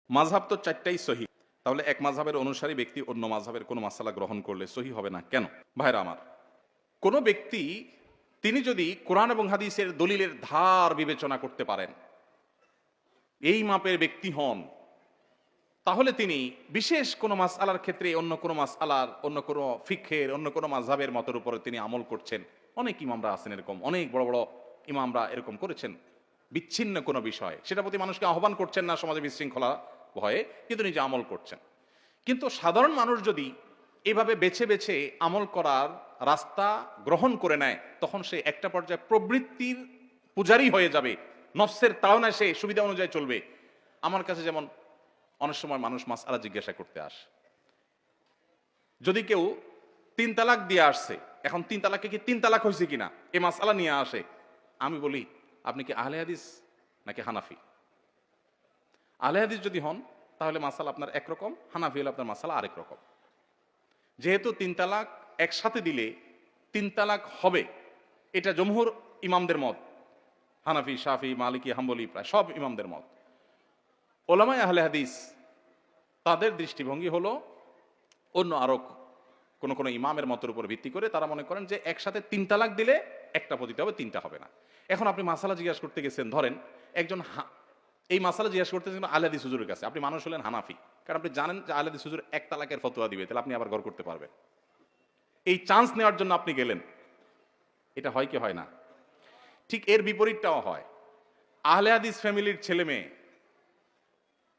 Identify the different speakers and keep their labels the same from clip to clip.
Speaker 1: মাযহাব তো চারটাই সহি, তাহলে এক মাযহাবের অনুসারী ব্যক্তি অন্য মাযহাবের কোনো মাসালা গ্রহণ করলে সহি হবে না কেন? ভাইরা আমার, কোনো ব্যক্তি তিনি যদি কোরআন এবং হাদিসের দলিলের ধার বিবেচনা করতে পারেন, এই মাপের ব্যক্তি হন, তাহলে তিনি বিশেষ কোনো মাসআলার ক্ষেত্রে অন্য কোনো মাসআলার, অন্য কোনো ফিকহের, অন্য কোনো মাযহাবের মতের উপরে তিনি আমল করছেন। অনেক ইমামরা আছেন এরকম, অনেক বড় বড় ইমামরা এরকম করেছেন বিচ্ছিন্ন কোনো বিষয়, সেটা প্রতি মানুষকে আহ্বান করছেন না সমাজে বিশৃঙ্খলা ভয়ে, কিন্তু নিজে আমল করছেন। কিন্তু সাধারণ মানুষ যদি এভাবে বেছে বেছে আমল করার রাস্তা গ্রহণ করে নেয়, তখন সে একটা পর্যায়ে প্রবৃত্তির পূজারী হয়ে যাবে, নফসের তাড়নায় সে সুবিধা অনুযায়ী চলবে। আমার কাছে যেমন অনেক সময় মানুষ মাসআলা জিজ্ঞাসা করতে আসে, যদি কেউ 3 তালাক দিয়ে আসছে, এখন 3 তালাকে কি 3 তালাক হয়েছে কিনা এই মাসআলা নিয়ে আসে, আমি বলি আপনি কি আহলে হাদিস নাকি হানাফি? আহলে হাদিস যদি হন তাহলে মাসালা আপনার একরকম, হানাফি হলে আপনার মাসালা আরেক রকম। যেহেতু 3 তালাক একসাথে দিলে 3 তালাক হবে, এটা জমহুর ইমামদের মত, হানাফি, শাফি, মালিকি, হাম্বলি, প্রায় সব ইমামদের মত। ওলামায়ে আহলে হাদিস তাদের দৃষ্টিভঙ্গি হলো অন্য আরো কোন কোন ইমামের মতের উপর ভিত্তি করে তারা মনে করেন যে একসাথে 3 তালাক দিলে একটা পতিত হবে, 3টা হবে না। এখন আপনি মাসালা জিজ্ঞাসা করতে গেছেন, ধরেন একজন এই মাসালা জিজ্ঞাসা করতেছেন আহলে হাদিস হুজুরের কাছে, আপনি মানুষ হলেন হানাফি, কারণ আপনি জানেন যে আহলে হাদিস হুজুর 1 তালাকের ফতোয়া দিবে, তাহলে আপনি আবার ঘর করতে পারবেন। এই চান্স নেওয়ার জন্য আপনি গেলেন, এটা হয় কি হয় না? ঠিক এর বিপরীতটাও হয়। আহলে হাদিস ফ্যামিলির ছেলে মেয়ে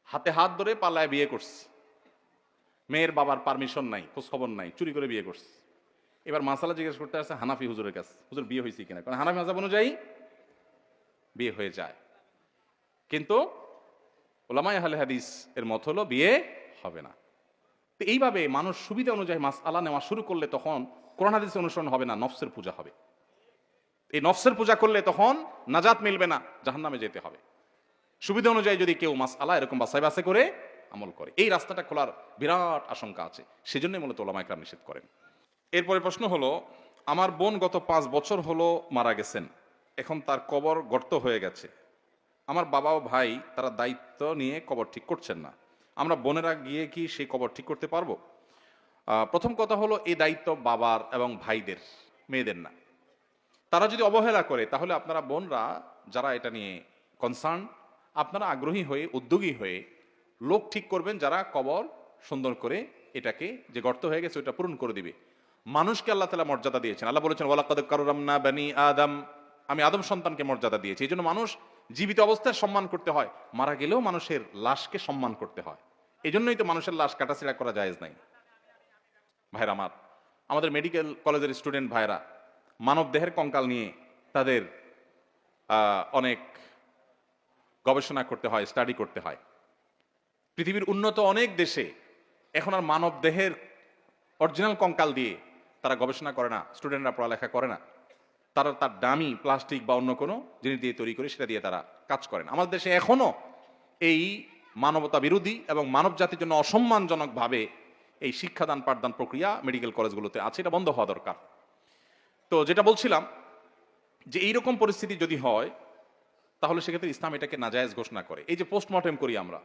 Speaker 1: হাতে হাত ধরে পাল্লায় বিয়ে করছে, মেয়ের বাবার পারমিশন নাই, খোঁজ খবর নাই, চুরি করে বিয়ে করছে। এবার মাসালা জিজ্ঞেস করতে আসছে হানাফি হুজুরের কাছে, হুজুর বিয়ে হয়েছে কিনা, কারণ হানাফি মাযহাব অনুযায়ী বিয়ে হয়ে যায়। কিন্তু উলামায়ে আহলে হাদিস এর মত হলো বিয়ে হবে না। তো এইভাবে মানুষ সুবিধা অনুযায়ী মাসআলা নেওয়া শুরু করলে তখন কোরআন হাদিসের অনুসরণ হবে না, নফসের পূজা হবে। এই নফসের পূজা করলে তখন নাজাত মিলবে না, জাহান্নামে যেতে হবে। সুবিধা অনুযায়ী যদি কেউ মাসআলা এরকম বাছাই বাছাই করে আমল করে, এই রাস্তাটা খোলার বিরাট আশঙ্কা আছে, সেজন্যই মূলত উলামায়ে কেরাম নিষেধ করেন। এরপরে প্রশ্ন হলো, আমার বোন গত 5 বছর হলো মারা গেছেন, এখন তার কবর গর্ত হয়ে গেছে। আমার বাবা ও ভাই তারা দায়িত্ব নিয়ে কবর ঠিক করছেন না, আমরা বোনেরা গিয়ে কি সেই কবর ঠিক করতে পারবো? প্রথম কথা হলো, এই দায়িত্ব বাবার এবং ভাইদের, মেয়েদের না। তারা যদি অবহেলা করে তাহলে আপনারা বোনরা যারা এটা নিয়ে কনসার্ন, আপনারা আগ্রহী হয়ে উদ্যোগী হয়ে লোক ঠিক করবেন যারা কবর সুন্দর করে এটাকে, যে গর্ত হয়ে গেছে ওটা পূরণ করে দিবে। মানুষকে আল্লাহ তাআলা মর্যাদা দিয়েছেন, আল্লাহ বলেছেন ওয়ালাকাদ কাররামনা বানি আদম, আমি আদম সন্তানকে মর্যাদা দিয়েছি। এই জন্য মানুষ জীবিত অবস্থায় সম্মান করতে হয়, মারা গেলেও মানুষের লাশকে সম্মান করতে হয়। এই জন্যই তো মানুষের লাশ কাটাছিড়া করা জায়েজ নাই। ভাইরা আমার, আমাদের মেডিকেল কলেজের স্টুডেন্ট ভাইরা মানব দেহের কঙ্কাল নিয়ে তাদের অনেক গবেষণা করতে হয়, স্টাডি করতে হয়। পৃথিবীর উন্নত অনেক দেশে এখন আর মানব দেহের অরিজিনাল কঙ্কাল দিয়ে তারা গবেষণা করে না, স্টুডেন্টরা পড়ালেখা করে না, তারা তার দামি প্লাস্টিক বা অন্য কোনো জিনিস দিয়ে তৈরি করে সেটা দিয়ে তারা কাজ করেন। আমাদের দেশে এখনো এই মানবতা বিরোধী এবং মানব জাতির জন্য অসম্মানজনক ভাবে এই শিক্ষাদান পাঠদান প্রক্রিয়া মেডিকেল কলেজগুলোতে আছে, এটা বন্ধ হওয়া দরকার। তো যেটা বলছিলাম, যে এইরকম পরিস্থিতি যদি হয় তাহলে সেক্ষেত্রে ইসলাম এটাকে নাজায়েজ ঘোষণা করে। এই যে পোস্টমর্টেম করি আমরা,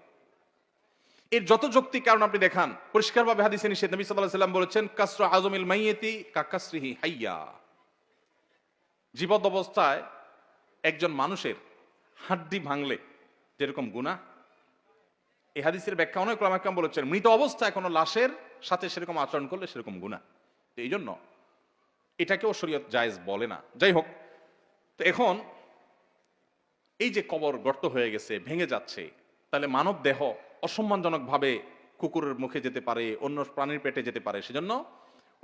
Speaker 1: এর যত যৌক্তিক কারণ আপনি দেখান, পরিষ্কারভাবে হাদিসে নিষেধ। নবী সাল্লাল্লাহু আলাইহি ওয়াসাল্লাম বলেছেন কাসরু আযমিল মাইয়িতি কাকাসরিহি হাইয়া, জীবত অবস্থায় একজন মানুষের হাড্ডি ভাঙলে যেরকম গুনাহ, এই হাদিসের ব্যাখ্যা অনেক উলামা কেরাম বলেছেন মৃত অবস্থায় কোনো লাশের সাথে সেরকম আচরণ করলে সেরকম গুনাহ। তো এই জন্য এটাকেও শরীয়ত জায়েজ বলে না। যাই হোক, তো এখন এই যে কবর গর্ত হয়ে গেছে, ভেঙে যাচ্ছে, তাহলে মানব দেহ অসম্মানজনক ভাবে কুকুরের মুখে যেতে পারে, অন্য প্রাণীর পেটে যেতে পারে, সেজন্য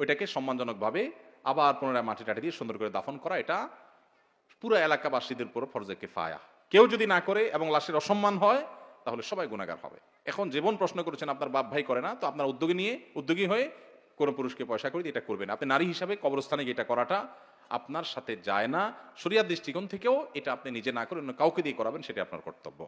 Speaker 1: ওইটাকে সম্মানজনক ভাবে আবার পুনরায় মাটি টাটি দিয়ে সুন্দর করে দাফন করা, এটা পুরো এলাকাবাসীদের উপর ফরজে কিফায়া। কেউ যদি না করে এবং লাশের অসম্মান হয় তাহলে সবাই গুনাহগার হবে। এখন জীবন প্রশ্ন করেছেন আপনার বাপ ভাই করে না, তো আপনার উদ্যোগী হয়ে কোনো পুরুষকে পয়সা করে এটা করবেন। আপনি নারী হিসাবে কবরস্থানে গিয়ে এটা করাটা আপনার সাথে যায় না। শরিয়াত দৃষ্টিকোণ থেকেও এটা আপনি নিজে না করে অন্য কাউকে দিয়ে করাবেন, সেটা আপনার কর্তব্য।